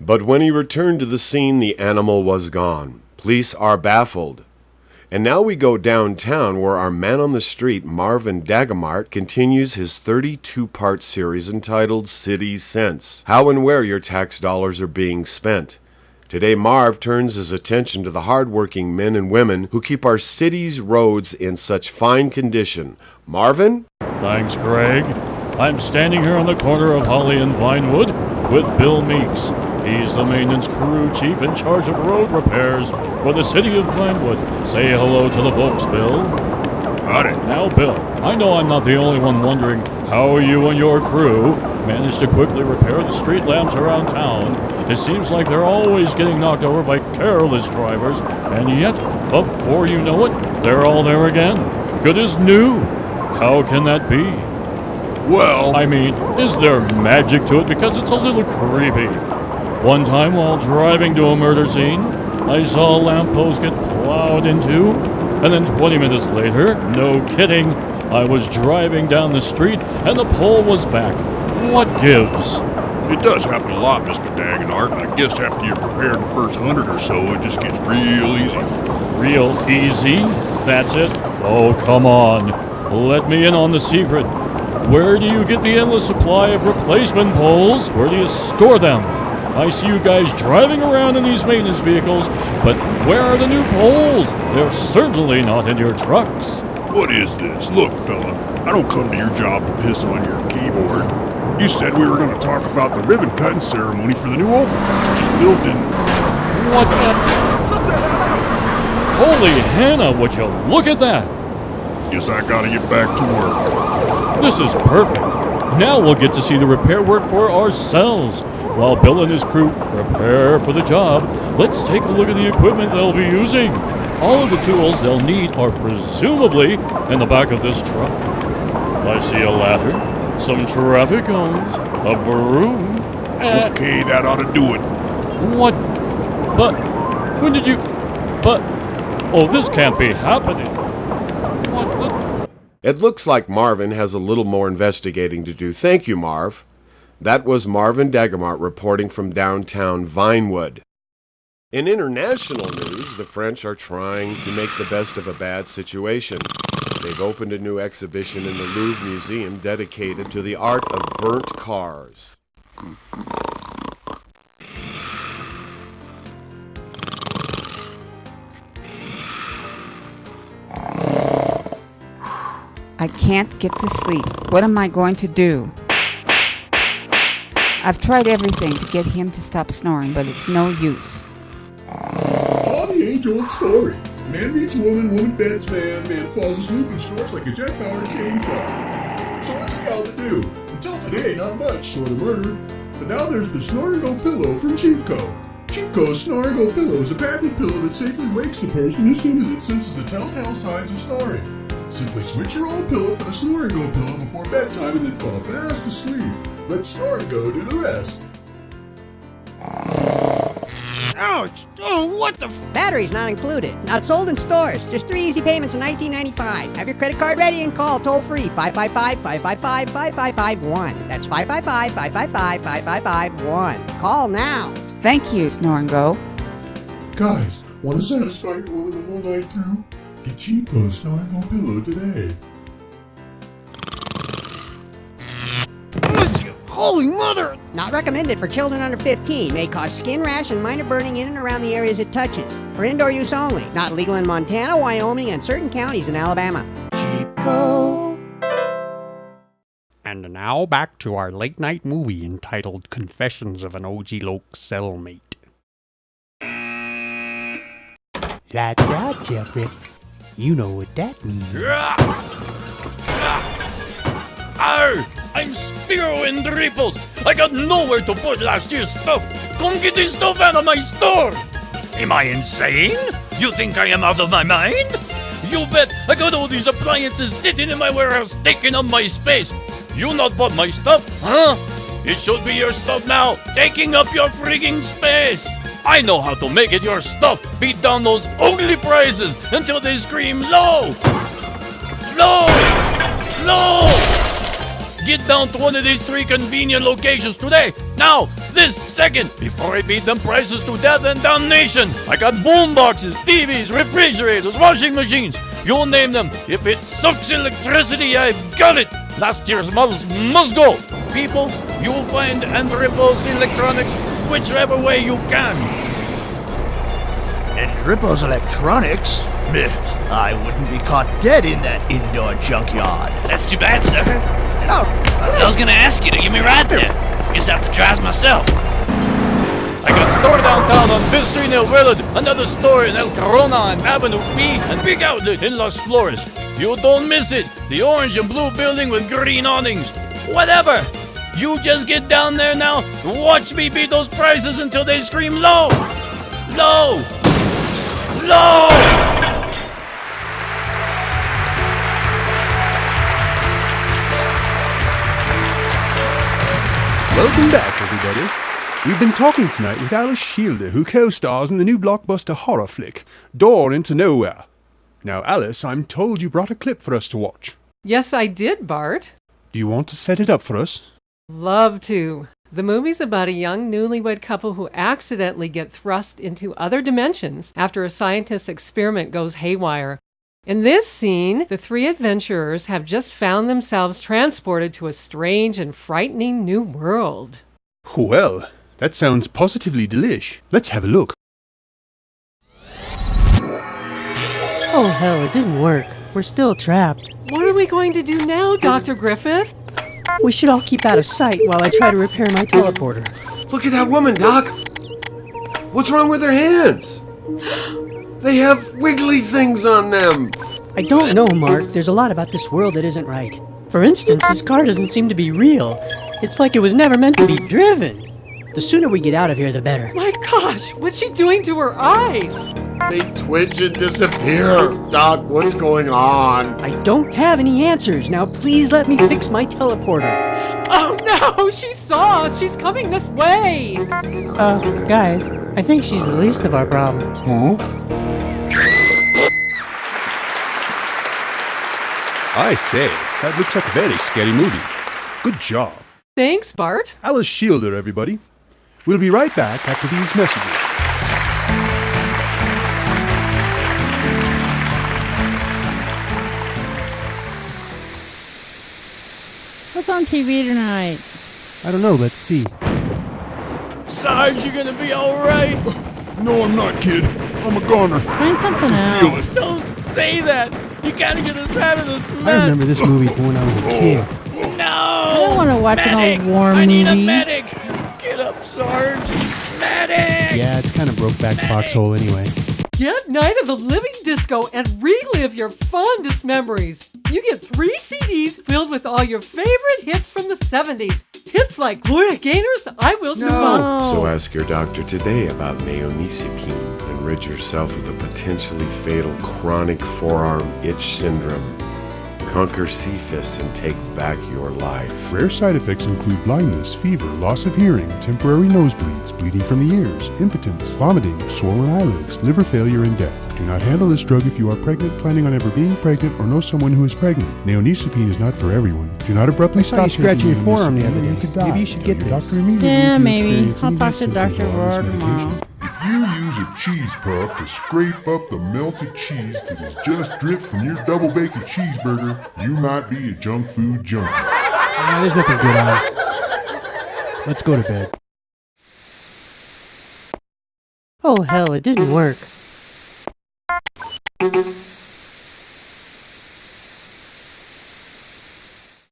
But when he returned to the scene, the animal was gone. Police are baffled. And now we go downtown where our man on the street, Marvin Dagamart, continues his 32-part series entitled City Sense, how and where your tax dollars are being spent. Today, Marv turns his attention to the hard-working men and women who keep our city's roads in such fine condition. Marvin? Thanks, Greg. I'm standing here on the corner of Holly and Vinewood with Bill Meeks. He's the maintenance crew chief in charge of road repairs for the city of Vinewood. Say hello to the folks, Bill. Howdy. Now, Bill, I know I'm not the only one wondering how you and your crew managed to quickly repair the street lamps around town. It seems like they're always getting knocked over by careless drivers, and yet, before you know it, they're all there again. Good as new. How can that be? Well, I mean, is there magic to it? Because it's a little creepy. One time while driving to a murder scene, I saw a lamppost get plowed into, and then 20 minutes later, no kidding, I was driving down the street and the pole was back. What gives? it does happen a lot, Mr. Dagenhart, and I guess after you've prepared the first 100 or so, it just gets real easy. Real easy? That's it? Oh, come on. Let me in on the secret. Where do you get the endless supply of replacement poles? Where do you store them? I see you guys driving around in these maintenance vehicles, but where are the new poles? They're certainly not in your trucks. What is this? Look, fella, I don't come to your job to piss on your keyboard. You said we were going to talk about the ribbon cutting ceremony for the new overpass just built in... What the... Holy Hannah, would you look at that? Guess I gotta get back to work. This is perfect. Now we'll get to see the repair work for ourselves. While Bill and his crew prepare for the job, let's take a look at the equipment they'll be using. All of the tools they'll need are presumably in the back of this truck. I see a ladder, some traffic cones, a broom, and... Okay, that ought to do it. What? But... When did you... But... Oh, this can't be happening. What the... It looks like Marvin has a little more investigating to do. Thank you, Marv. That was Marvin Dagamart reporting from downtown Vinewood. In international news, the French are trying to make the best of a bad situation. They've opened a new exhibition in the Louvre Museum dedicated to the art of burnt cars. I can't get to sleep. What am I going to do? I've tried everything to get him to stop snoring, but it's no use. Oh, the age-old story. Man meets woman, woman beds man, man falls asleep and snores like a jet-powered chainsaw. So what's a gal to do? Until today, not much, short of murder. But now there's the Snore and Go pillow from Cheapco. Cheapco's Snore and Go pillow is a patented pillow that safely wakes the person as soon as it senses the telltale signs of snoring. Simply switch your old pillow for the Snore and Go pillow before bedtime and then fall fast asleep. Let Snore and Go do the rest. Ouch! Oh, what the Batteries not included. Not sold in stores. Just 3 easy payments in $19.95. Have your credit card ready and call toll-free 555-555-5551. That's 555-555-5551. Call now. Thank you, Snore and Go. Guys, want to satisfy your woman the whole night through? Get Cheapco's Snore and Go pillow today. Holy mother! Not recommended for children under 15. May cause skin rash and minor burning in and around the areas it touches. For indoor use only. Not legal in Montana, Wyoming, and certain counties in Alabama. Cheapco. And now back to our late night movie entitled Confessions of an OG Loke Cellmate. That's right, Jeffrey. You know what that means. Arr! I'm Spiro in Ripples! I got nowhere to put last year's stuff! Come get this stuff out of my store! Am I insane? You think I am out of my mind? You bet! I got all these appliances sitting in my warehouse taking up my space! You not bought my stuff, huh? It should be your stuff now, taking up your frigging space! I know how to make it your stuff! Beat down those ugly prices until they scream low! Low! Low! Get down to one of these 3 convenient locations today. Now, this second, before I beat them prices to death and damnation. I got boomboxes, TVs, refrigerators, washing machines. You name them. If it sucks electricity, I've got it. Last year's models must go. People, you'll find Andreas Electronics whichever way you can. Andreas Electronics? Meh, I wouldn't be caught dead in that indoor junkyard. That's too bad, sucker. Oh, I was gonna ask you to give me a ride there. Guess I have to drive myself. I got a store downtown on 5th Street near Willard, another store in El Corona on Avenue B, and big outlet in Las Flores. You don't miss it. The orange and blue building with green awnings. Whatever. You just get down there now and watch me beat those prices until they scream low. Low. Low. Welcome back, everybody. We've been talking tonight with Alice Shielder, who co-stars in the new blockbuster horror flick, Door Into Nowhere. Now, Alice, I'm told you brought a clip for us to watch. Yes, I did, Bart. Do you want to set it up for us? Love to. The movie's about a young newlywed couple who accidentally get thrust into other dimensions after a scientist's experiment goes haywire. In this scene, the three adventurers have just found themselves transported to a strange and frightening new world. Well, that sounds positively delish. Let's have a look. Oh hell, it didn't work. We're still trapped. What are we going to do now, Dr. Griffith? We should all keep out of sight while I try to repair my teleporter. Look at that woman, Doc. What's wrong with her hands? They have wiggly things on them. I don't know, Mark. There's a lot about this world that isn't right. For instance, this car doesn't seem to be real. It's like it was never meant to be driven. The sooner we get out of here, the better. My gosh, what's she doing to her eyes? They twitch and disappear. Doc, what's going on? I don't have any answers. Now please let me fix my teleporter. Oh no, she saw us. She's coming this way. Guys, I think she's the least of our problems. Huh? I say, that looks like a very scary movie. Good job. Thanks, Bart. Alice Shielder, everybody. We'll be right back after these messages. What's on TV tonight? I don't know, let's see. Sarge, you gonna be alright? No, I'm not, kid. I'm a goner. Find something Feel else. it. Don't say that. You gotta get us out of this mess. I remember this movie from when I was a kid. No! I don't want to watch medic! an old war I need a movie. medic! Get up, Sarge! Medic! Yeah, it's kind of Brokeback Foxhole anyway. Get Night of the Living Disco and relive your fondest memories. You get 3 CDs filled with all your favorite hits from the 70s. Hits like Gloria Gaynor's I Will Survive. So ask your doctor today about neonicipine and rid yourself of the potentially fatal chronic forearm itch syndrome. Conquer CFIS and take back your life. Rare side effects include blindness, fever, loss of hearing, temporary nosebleeds, bleeding from the ears, impotence, vomiting, swollen eyelids, liver failure, and death. Do not handle this drug if you are pregnant, planning on ever being pregnant, or know someone who is pregnant. Neonicipine is not for everyone. Do not abruptly stop scratching your forearm the other You day. could die. Maybe you should get your this. doctor immediately Yeah, if you maybe. experience I'll any talk to symptoms Dr. while on this Ward tomorrow. medication. If you use a cheese puff to scrape up the melted cheese that has just dripped from your double bacon cheeseburger, you might be a junk food junkie. There's nothing good on. Let's go to bed. Oh hell, it didn't work.